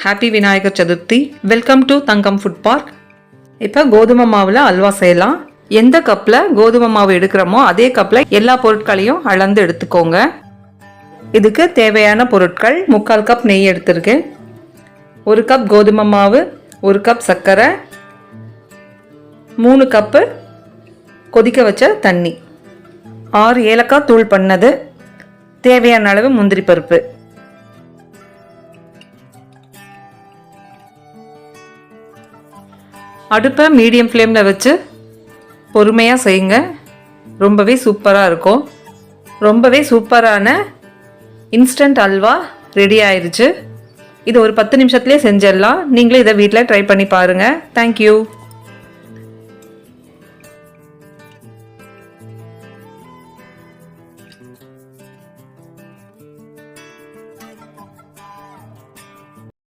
Happy Vinayagar Chaturthi. Welcome to Thangam food park. இப்போ கோதுமை மாவில் அல்வா செய்யலாம். எந்த கப்பில் கோதுமை மாவு எடுக்கிறோமோ அதே கப்பில் எல்லா பொருட்களையும் அளந்து எடுத்துக்கோங்க. இதுக்கு தேவையான பொருட்கள்: 3/4 கப் நெய் எடுத்திருக்கேன், 1 கப் கோதுமை மாவு, 1 கப் சர்க்கரை, 3 கப்பு கொதிக்க வச்ச தண்ணி, 6 ஏலக்காய் தூள் பண்ணது, தேவையான அளவு முந்திரி பருப்பு. அடுப்பை மீடியம் ஃப்ளேமில் வச்சு பொறுமையாக செய்யுங்க. ரொம்பவே சூப்பராக இருக்கும். ரொம்பவே சூப்பரான இன்ஸ்டன்ட் அல்வா ரெடி ஆயிடுச்சு. இது ஒரு 10 நிமிஷத்துலேயே செஞ்சிடலாம். நீங்களே இதை வீட்டில் ட்ரை பண்ணி பாருங்கள். தேங்க்யூ.